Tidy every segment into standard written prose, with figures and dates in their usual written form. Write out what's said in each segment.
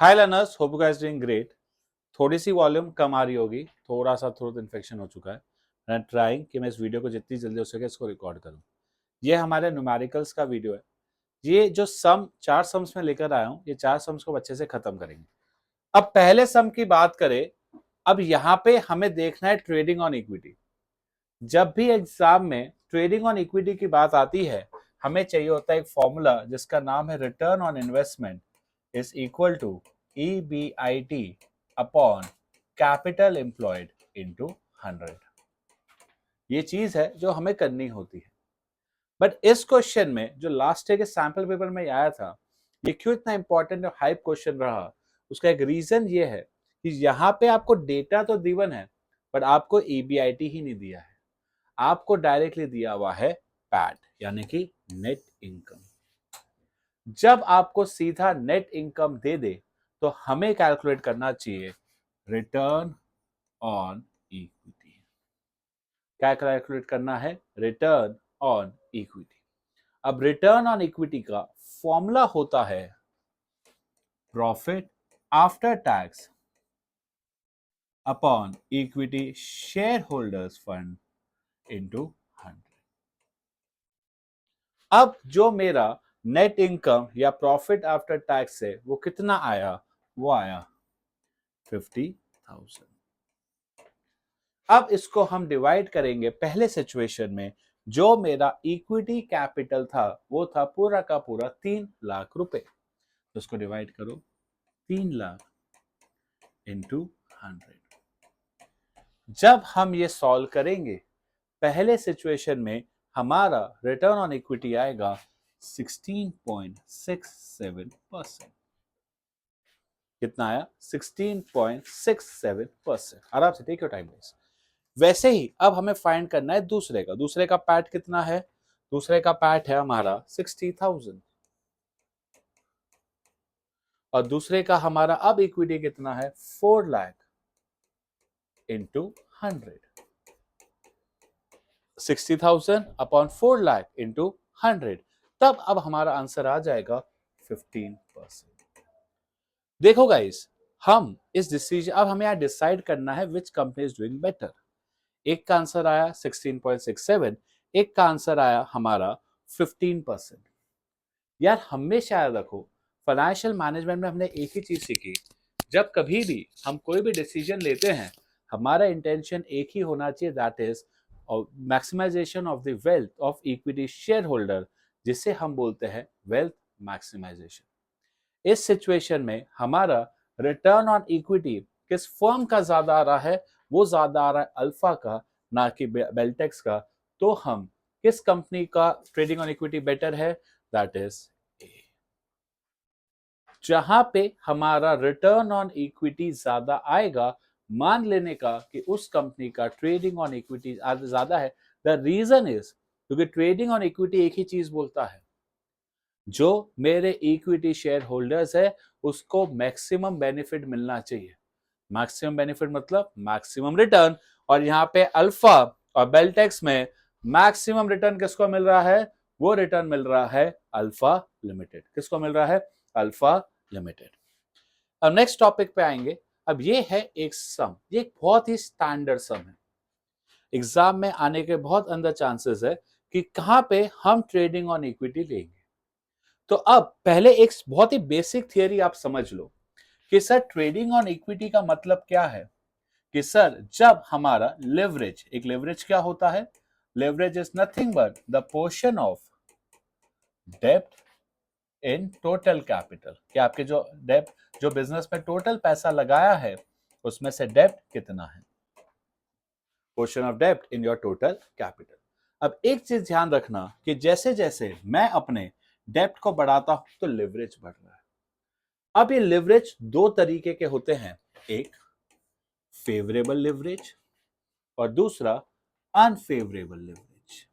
Hi learners, hope you guys doing great. थोड़ी सी volume कम आ रही होगी, थोड़ा सा थ्रोट इन्फेक्शन हो चुका है। मैं ट्राइंग कि मैं इस वीडियो को जितनी जल्दी हो सके इसको रिकॉर्ड करूं। ये हमारे न्यूमेरिकल्स का वीडियो है। ये जो सम 4 सम्स में लेकर आया हूं, ये 4 सम्स को अच्छे से खत्म करेंगे। अब पहले सम की बात करें। अब यहाँ पे हमें देखना है ट्रेडिंग ऑन इक्विटी। जब भी एग्जाम में ट्रेडिंग ऑन इक्विटी की बात आती है, हमें चाहिए होता है एक फॉर्मूला जिसका नाम है return on investment is equal to EBIT upon capital employed into 100। ये चीज है जो हमें करनी होती है। बट इस क्वेश्चन में जो लास्ट ईयर के सैंपल पेपर में आया था, ये क्यों इतना इंपॉर्टेंट और हाइप क्वेश्चन रहा, उसका एक रीजन ये है कि यहाँ पे आपको डेटा तो गिवन है, बट आपको EBIT ही नहीं दिया है। आपको डायरेक्टली दिया हुआ है पैट, यानी कि नेट इनकम। जब आपको सीधा नेट इनकम दे दे तो हमें कैलकुलेट करना चाहिए रिटर्न ऑन इक्विटी। क्या कैलकुलेट करना है? Return on equity. अब रिटर्न ऑन इक्विटी का फॉर्मूला होता है profit after tax upon equity share holders fund into 100। अब जो मेरा नेट इनकम या प्रॉफिट आफ्टर टैक्स है वो कितना आया? वो आया 50,000। अब इसको हम डिवाइड करेंगे पहले सिचुएशन में। जो मेरा इक्विटी कैपिटल था वो था पूरा का पूरा 3 लाख रुपए। तो इसको डिवाइड करो 3 लाख इंटू 100। जब हम ये सॉल्व करेंगे, पहले सिचुएशन में हमारा रिटर्न ऑन इक्विटी आएगा 16.67%। कितना आया? 16.67%। आराम से टेक योर टाइम गाइस। वैसे ही अब हमें फाइंड करना है दूसरे का पैट कितना है? दूसरे का पैट है हमारा 60,000 और दूसरे का हमारा अब इक्विटी कितना है? 4 lakh into 100। 60,000 upon 4 lakh into 100। तब अब हमारा आंसर आ जाएगा 15%। देखो गाइस, हम इस डिसीजन, अब हमें यहां डिसाइड करना है which company is doing better. एक का आंसर आया 16.67, एक का आंसर आया हमारा 15%। यार हमेशा याद रखो, फाइनेंशियल मैनेजमेंट में हमने एक ही चीज सीखी, जब कभी भी हम कोई भी डिसीजन लेते हैं, हमारा इंटेंशन एक ही होना चाहिए, that is maximisation of the wealth of equity shareholder, जिसे हम बोलते हैं वेल्थ मैक्सिमाइजेशन। इस सिचुएशन में हमारा रिटर्न ऑन इक्विटी किस फर्म का ज्यादा आ रहा है? वो ज्यादा आ रहा है अल्फा का, ना कि बेल्टेक्स का। तो हम किस कंपनी का ट्रेडिंग ऑन इक्विटी बेटर है? That is a. जहां पे हमारा रिटर्न ऑन इक्विटी ज्यादा आएगा, मान लेने का कि उस कंपनी का ट्रेडिंग ऑन इक्विटी ज्यादा है। द रीजन इज क्योंकि ट्रेडिंग ऑन इक्विटी एक ही चीज बोलता है, जो मेरे इक्विटी शेयर होल्डर्स है उसको मैक्सिमम बेनिफिट मिलना चाहिए। मैक्सिमम बेनिफिट मतलब मैक्सिमम रिटर्न। और यहाँ पे अल्फा और बेल्टेक्स में मैक्सिमम रिटर्न किसको मिल रहा है? वो रिटर्न मिल रहा है अल्फा लिमिटेड। किसको मिल रहा है? Alpha limited. अब नेक्स्ट टॉपिक पे आएंगे। अब ये है एक सम, ये एक बहुत ही स्टैंडर्ड सम है, एग्जाम में आने के बहुत अंदर चांसेस है कि कहां पे हम ट्रेडिंग ऑन इक्विटी लेंगे। तो अब पहले एक बहुत ही बेसिक थियरी आप समझ लो कि सर ट्रेडिंग ऑन इक्विटी का मतलब क्या है। कि सर जब हमारा लेवरेज, एक लेवरेज क्या होता है? Leverage is nothing but the portion of डेप्ट इन टोटल कैपिटल। कि आपके जो डेप्ट, जो बिजनेस में टोटल पैसा लगाया है, उसमें से डेप्ट कितना है? पोर्शन ऑफ डेप्ट इन योर टोटल कैपिटल। अब एक चीज ध्यान रखना कि जैसे जैसे मैं अपने डेप्ट को बढ़ाता हूं तो लेवरेज बढ़ रहा है। अब ये लेवरेज दो तरीके के होते हैं, एक फेवरेबल लेवरेज और दूसरा अनफेवरेबल लेवरेज।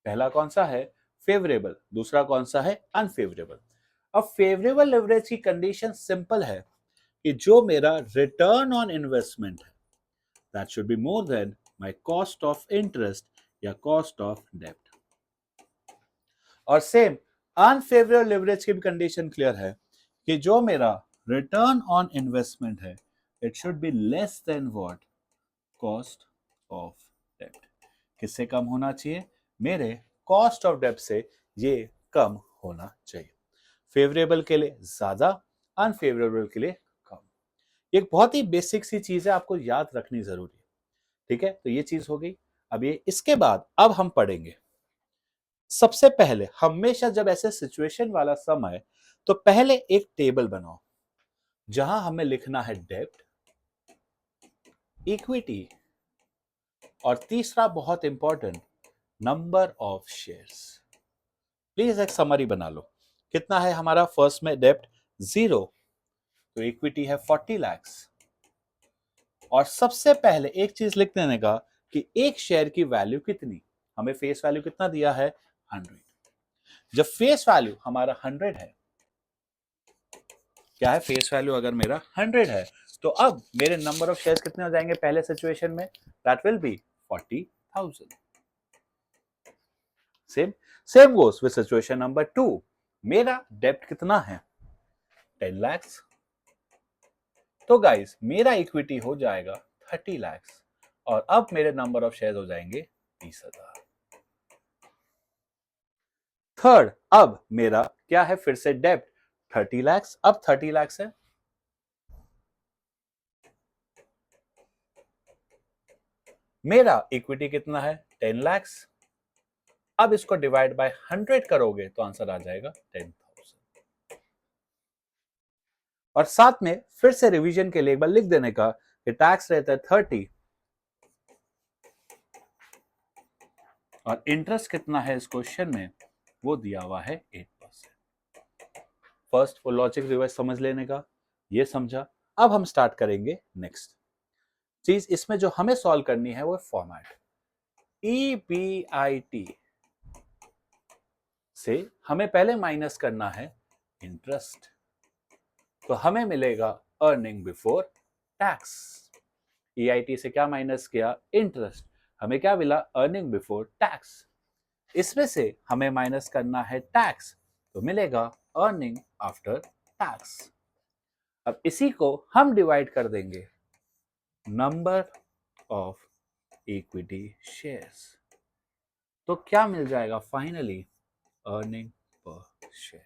पहला कौन सा है? फेवरेबल। दूसरा कौन सा है? अनफेवरेबल। अब फेवरेबल लेवरेज की कंडीशन सिंपल है कि जो मेरा रिटर्न ऑन इन्वेस्टमेंट है, that should be more than my cost of interest या कॉस्ट ऑफ डेब्ट। और सेम अनफेवरेबल लेवरेज की भी कंडीशन क्लियर है कि जो मेरा रिटर्न ऑन इन्वेस्टमेंट है, it should be less than what, cost of डेब्ट। किससे कम होना चाहिए? मेरे कॉस्ट ऑफ डेब्ट से ये कम होना चाहिए। फेवरेबल के लिए ज्यादा, अनफेवरेबल के लिए कम। एक बहुत ही बेसिक सी चीज है, आपको याद रखनी जरूरी है। ठीक है, तो ये चीज हो गई। अब ये इसके बाद अब हम पढ़ेंगे, सबसे पहले हमेशा जब ऐसे सिचुएशन वाला सम है तो पहले एक टेबल बनाओ जहां हमें लिखना है डेब्ट, इक्विटी, और तीसरा बहुत important, number of shares. Please एक समरी बना लो। कितना है हमारा? फर्स्ट में डेब्ट 0, तो इक्विटी है 40 लाख। और सबसे पहले एक चीज लिख देने का कि एक शेयर की वैल्यू कितनी, हमें फेस वैल्यू कितना दिया है? 100। जब फेस वैल्यू हमारा 100 है, क्या है फेस वैल्यू अगर मेरा 100 है, तो अब मेरे नंबर ऑफ शेयर्स कितने हो जाएंगे पहले सिचुएशन में? That will be 40,000। Same goes with situation number 2। मेरा डेब्ट कितना है? 10 लाख। तो गाइस मेरा इक्विटी हो जाएगा 30 लाख, और अब मेरे नंबर ऑफ शेयर्स हो जाएंगे 30,000। थर्ड, अब मेरा क्या है? फिर से डेब्ट 30 लाख, अब 30 लाख है। मेरा इक्विटी कितना है? 10 लाख। अब इसको डिवाइड बाय 100 करोगे तो आंसर आ जाएगा 10,000। और साथ में फिर से रिवीजन के लिए एक बार लिख देने का कि टैक्स रहता है 30, और इंटरेस्ट कितना है इस क्वेश्चन में? वो दिया हुआ है 8%। फर्स्ट वो लॉजिक रिवाइज समझ लेने का, ये समझा। अब हम स्टार्ट करेंगे नेक्स्ट चीज। इसमें जो हमें सॉल्व करनी है वो फॉर्मेट EBIT से हमें पहले माइनस करना है इंटरेस्ट, तो हमें मिलेगा अर्निंग बिफोर टैक्स। EIT से क्या माइनस किया? इंटरेस्ट। हमें क्या मिला? Earning before tax. इसमें से हमें माइनस करना है टैक्स, तो मिलेगा अर्निंग आफ्टर टैक्स। अब इसी को हम डिवाइड कर देंगे नंबर ऑफ इक्विटी शेयर्स, तो क्या मिल जाएगा finally? Earning per share.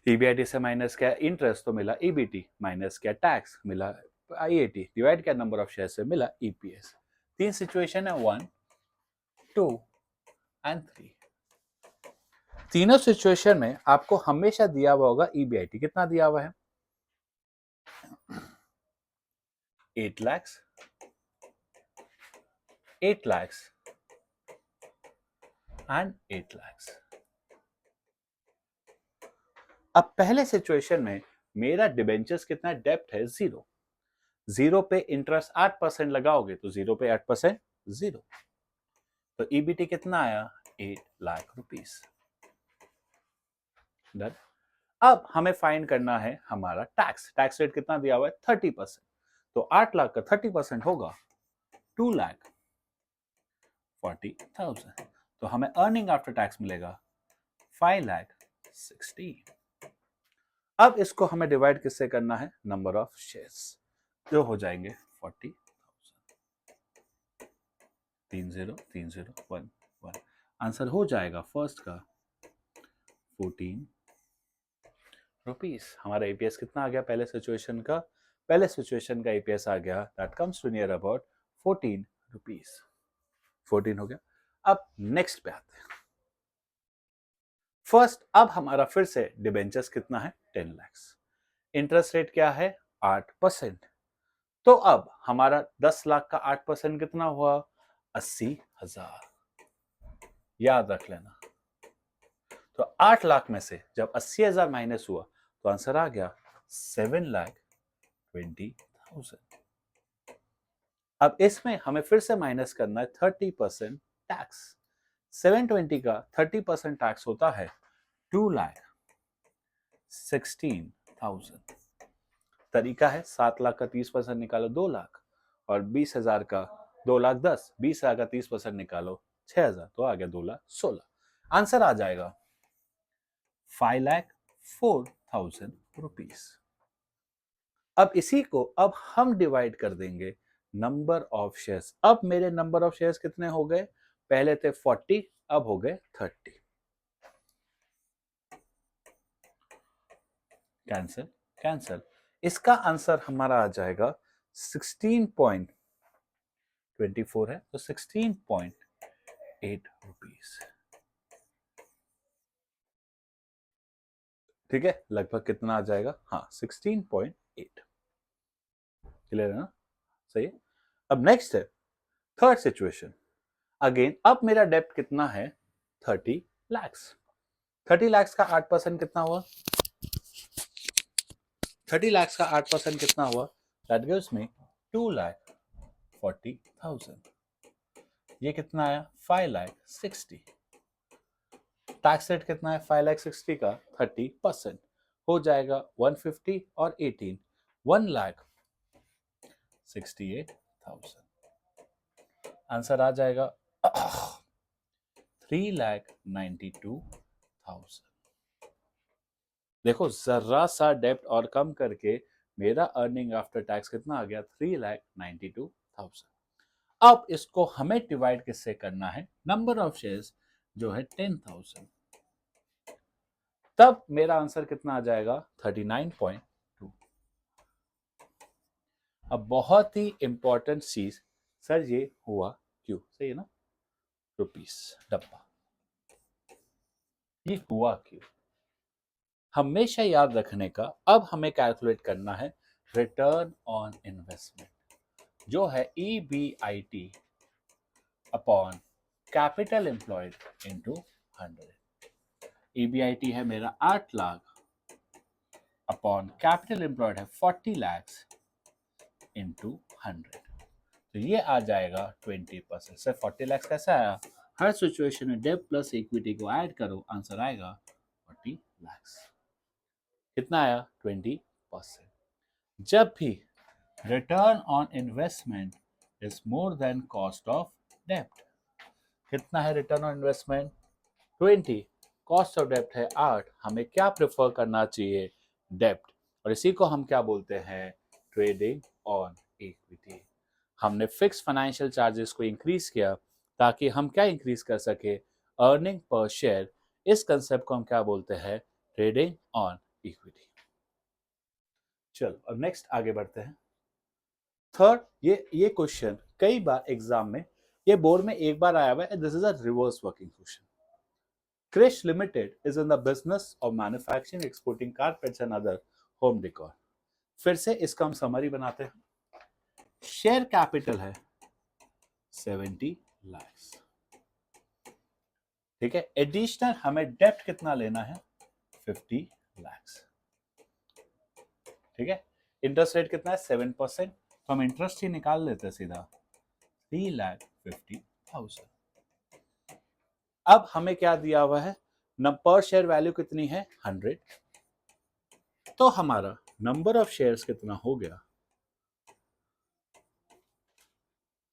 EBIT से माइनस किया इंटरेस्ट तो मिला EBT, माइनस किया टैक्स मिला IAT, डिवाइड किया नंबर ऑफ शेयर से मिला EPS। तीन सिचुएशन है, 1, 2 एंड 3। तीनों सिचुएशन में आपको हमेशा दिया हुआ होगा EBIT कितना दिया हुआ है? 8 लाख, 8 लाख एंड 8 लाख। अब पहले सिचुएशन में मेरा डिबेंचर्स कितना डेब्ट है? 0। 0 पे इंटरेस्ट 8% लगाओगे तो 0 पे 8% 0, तो EBT कितना आया? 8 लाख रुपीस। डन। अब हमें फाइंड करना है हमारा टैक्स। टैक्स रेट कितना दिया हुआ है? 30%। तो 8 लाख का 30% होगा 2,40,000। तो हमें अर्निंग आफ्टर टैक्स मिलेगा 5,60,000। अब इसको हमें डिवाइड किससे करना है? नंबर ऑफ शेयर्स, जो हो जाएंगे 40,000। 30,30,1,1। आंसर हो जाएगा फर्स्ट का 14 रुपीस। हमारा EPS कितना आ गया पहले सिचुएशन का? पहले सिचुएशन का EPS आ गया that comes to near about 14 rupees. 14 हो गया। अब नेक्स्ट पे आते हैं। फर्स्ट, अब हमारा फिर से डिबेंचर्स कितना है? 10 लाख। इंटरेस्ट रेट क्या है? 8%। तो अब हमारा 10 लाख का 8% कितना हुआ? 80,000। याद रख लेना। तो 8 लाख में से जब 80,000 माइनस हुआ तो आंसर आ गया 7,20,000। अब इसमें हमें फिर से माइनस करना है 30% टैक्स। 720 का 30% टैक्स होता है 2,16,000। तरीका है 7 लाख का 30% निकालो 2 लाख, और 20,000 का 2,10,000, 20,000 का 30% निकालो 6,000, तो आ गया 2,16,000। आंसर आ जाएगा 5,04,000। रुपीज। अब इसी को अब हम डिवाइड कर देंगे नंबर ऑफ शेयर्स। अब मेरे नंबर ऑफ शेयर्स कितने हो गए? पहले थे 40, अब हो गए 30। Cancel cancel. इसका आंसर हमारा आ जाएगा 16.24 है, तो 16.8 रुपीज। ठीक है, लगभग कितना आ जाएगा? हाँ, 16.8। क्लियर है ना? सही है। अब नेक्स्ट है थर्ड सिचुएशन। अगेन अब मेरा डेप्ट कितना है? 30 लैक्स। 30 लैक्स का 8% कितना हुआ? 30 लैक्स का 8% कितना हुआ? That gives me 2,40,000। ये कितना आया? 5,60,000। टैक्स रेट कितना है 5,60,000 का? 30% हो जाएगा 150 और 18, 1,68,000। आंसर आ जाएगा 3,92,000। देखो जरा सा डेप्ट और कम करके मेरा अर्निंग आफ्टर टैक्स कितना आ गया? 3,92,000। अब इसको हमें डिवाइड किससे करना है? नंबर ऑफ शेयर्स जो है 10,000। तब मेरा आंसर कितना आ जाएगा? 39.2। अब बहुत ही इंपॉर्टेंट चीज, सर ये हुआ क्यों? सही है ना? रुपीस डब्बा, ये हुआ क्यों? हमेशा याद रखने का, अब हमें कैलकुलेट करना है रिटर्न ऑन इन्वेस्टमेंट, जो है EBIT upon capital employed into 100। EBIT है मेरा 8 लाख अपॉन कैपिटल एम्प्लॉयड है 40 लाख इनटू 100, तो ये आ जाएगा 20%। सर 40 लाख कैसा आया? हर सिचुएशन में डेब्ट प्लस इक्विटी को ऐड करो, आंसर आएगा 40 लाख। कितना आया? 20%। जब भी return on investment is more than cost of डेब्ट, कितना है return on investment? 20, cost of डेब्ट है 8, हमें क्या प्रेफर करना चाहिए? डेब्ट। और इसी को हम क्या बोलते हैं? Trading on equity. हमने फिक्स फाइनेंशियल चार्जेस को इंक्रीज किया ताकि हम क्या इंक्रीज कर सके? Earning per share. इस कंसेप्ट को हम क्या बोलते हैं? Trading on equity. चलो अब नेक्स्ट आगे बढ़ते हैं। थर्ड, ये क्वेश्चन कई बार एग्जाम में, ये बोर्ड में एक बार आया हुआ है। This is a reverse working question. Krish Limited is in the business of manufacturing, exporting carpets and other home decor. फिर से इसका हम समरी बनाते हैं। शेयर कैपिटल है 70 लाख। ठीक है, एडिशनल हमें डेप्ट कितना लेना है? 50 लाख। ठीक है, इंटरेस्ट रेट कितना है? 7%, तो हम इंटरेस्ट ही निकाल लेते हैं सीधा, 3,50,000। अब हमें क्या दिया हुआ है? पर शेयर वैल्यू कितनी है? 100। तो हमारा नंबर ऑफ शेयर्स कितना हो गया?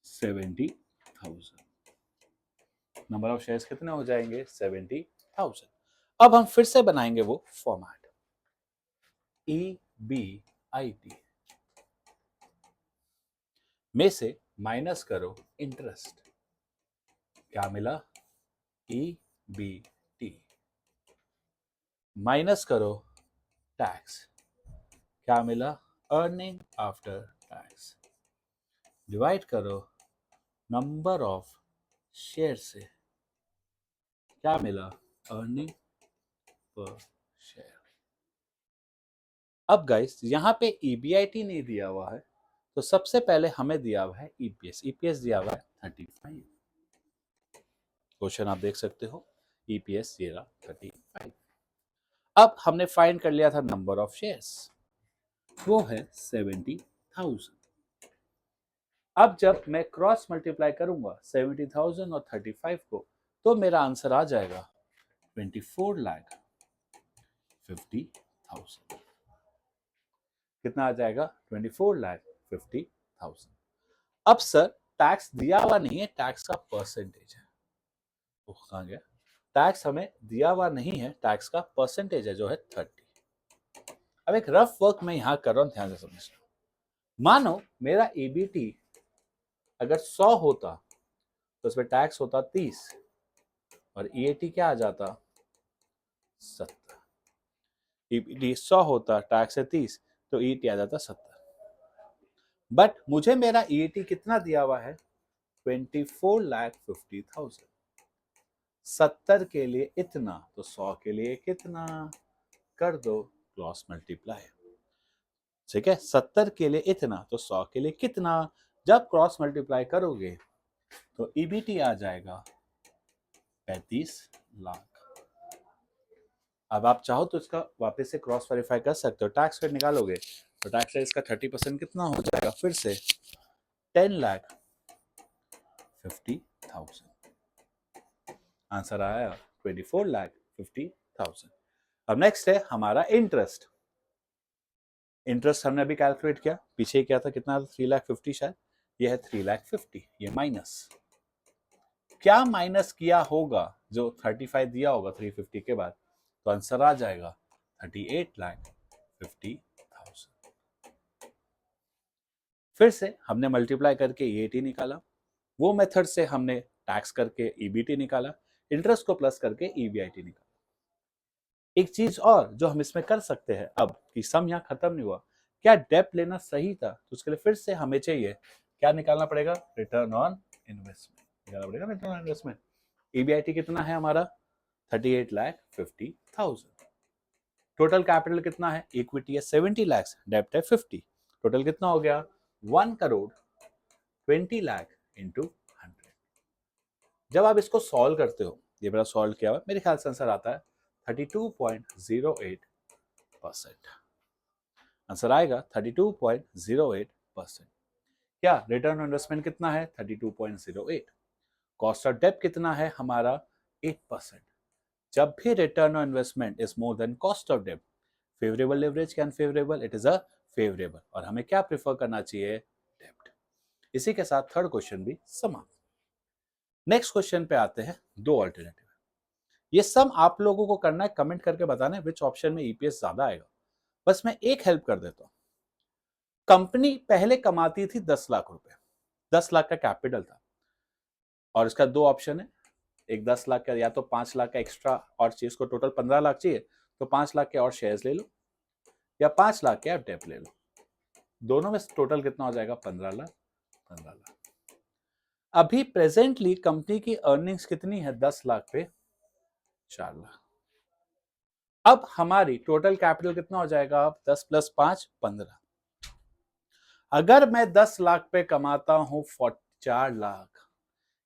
70,000। नंबर ऑफ शेयर्स कितने हो जाएंगे? 70,000। अब हम फिर से बनाएंगे वो फॉर्मेट, EBIT में से माइनस करो इंटरेस्ट, क्या मिला? EBT माइनस करो टैक्स, क्या मिला? अर्निंग आफ्टर टैक्स, डिवाइड करो नंबर ऑफ शेयर से, क्या मिला? Earning per share. अब गाइस यहां पे EBIT नहीं दिया हुआ है, तो सबसे पहले हमें दिया हुआ है EPS। EPS दिया हुआ है 35। क्वेश्चन आप देख सकते हो, EPS ये रहा 35। अब हमने फाइंड कर लिया था नंबर ऑफ शेयर्स, वो है 70,000। अब जब मैं क्रॉस मल्टीप्लाई करूंगा 70,000 और 35 को, तो मेरा आंसर आ जाएगा 24,50,000। कितना आ जाएगा? 24,50,000। अब सर टैक्स दिया हुआ नहीं है, टैक्स का परसेंटेज है। तो कहाँ गया? टैक्स हमें दिया हुआ नहीं है, टैक्स का परसेंटेज है जो है 30। अब एक रफ वर्क मैं यहां कर रहा हूं, ध्यान से समझना। मानो मेरा ईबीटी अगर 100 होता तो उसमें टैक्स होता 30 और ईएटी क्या आ जाता 70। ईबीटी 100 होता, टैक्स है 30, तो ईएटी आ जाता 70। बट मुझे मेरा ईएटी कितना दिया हुआ है 24,50,000। 70 के लिए इतना तो 100 के लिए कितना, कर दो क्रॉस मल्टीप्लाई। ठीक है, 70 के लिए इतना तो 100 के लिए कितना, जब क्रॉस मल्टीप्लाई करोगे तो ईबीटी आ जाएगा 35 लाख। अब आप चाहो तो इसका वापस से क्रॉस वेरीफाई कर सकते हो, टैक्स रेट निकालोगे तो टैक्स रेट इसका 30% कितना हो जाएगा, फिर से 10,50,000। आंसर आया 24,50,000। अब नेक्स्ट है हमारा इंटरेस्ट। इंटरेस्ट हमने अभी कैलकुलेट किया, पीछे क्या था, कितना था 3,50,000 शायद, ये है 3,50,000, ये माइनस, क्या माइनस किया होगा जो 35 दिया होगा 350 के बाद, तो आंसर आ जाएगा 38,50,000। फिर से हमने मल्टीप्लाई करके ईएटी निकाला, वो मेथड से हमने टैक्स करके ईबीटी निकाला, इंटरेस्ट को प्लस करके ईबीआईटी निकाला। एक चीज और जो हम इसमें कर सकते हैं अब कि सम यहाँ खत्म नहीं हुआ, क्या डेप्ट लेना सही था, तो उसके लिए फिर से हमें चाहिए क्या निकालना पड़ेगा, रिटर्न ऑन इन्वेस्टमेंट निकालना पड़ेगा, रिटर्न ऑन इन्वेस्टमेंट। ईबीआईटी कितना है हमारा 38,50,000। टोटल कैपिटल कितना है, इक्विटी है 70 लाख, डेप्ट है 50, टोटल कितना हो गया 1,20,00,000 इंटू 100। जब आप इसको सॉल्व करते हो, ये मेरा सॉल्व किया हुआ, मेरे ख्याल से आंसर आता है 32.08%। आंसर आएगा 32.08%। क्या रिटर्न ऑन इन्वेस्टमेंट कितना है 32.08, कॉस्ट ऑफ डेब्ट कितना है हमारा 8%। जब भी return on investment is more than cost of डेब्ट, फेवरेबल लेवरेज क्या unfavourable, it is a favourable, और हमें क्या प्रेफर करना चाहिए, डेब्ट। इसी के साथ थर्ड क्वेश्चन भी समाप्त। नेक्स्ट क्वेश्चन पे आते हैं, दो अल्टरनेटिव। ये सम आप लोगों को करना है, कमेंट करके बताना है विच ऑप्शन में ईपीएस ज्यादा आएगा। बस मैं एक हेल्प कर देता हूं, कंपनी पहले कमाती थी 10 लाख रुपए, 10 लाख का कैपिटल था, और इसका दो ऑप्शन है, एक 10 लाख का, या तो 5 लाख का एक्स्ट्रा और चाहिए, इसको टोटल 15 लाख चाहिए तो 5 लाख के और शेयर्स ले लो, या 5 लाख के आप डेप्ट ले लो, दोनों में टोटल कितना हो जाएगा 15 लाख। 15 लाख। अभी प्रेजेंटली कंपनी की अर्निंग्स कितनी है 10 लाख पे 4 लाख। अब हमारी टोटल कैपिटल कितना हो जाएगा, अब 10 + 5 15। अगर मैं 10 लाख पे कमाता हूं 4 लाख,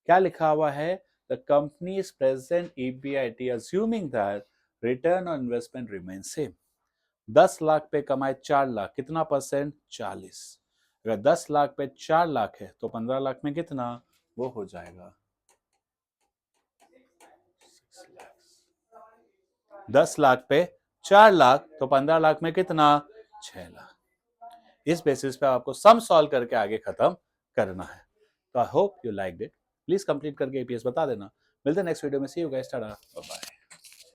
क्या लिखा हुआ है, the companies present EBIT assuming that return on investment remain same. 10 lakh पे कमाए 4 लाख, कितना परसेंट 40। अगर 10 लाख पे 4 लाख है तो 15 लाख में कितना, वो हो जाएगा 10 लाख पे 4 लाख तो 15 लाख में कितना 6 लाख। इस बेसिस पे आपको सम सॉल्व करके आगे खत्म करना है। तो I hope you like it, please complete करके एपीएस बता देना। मिलते हैं नेक्स्ट वीडियो में, सी यू गाइस, टाटा बाय बाय।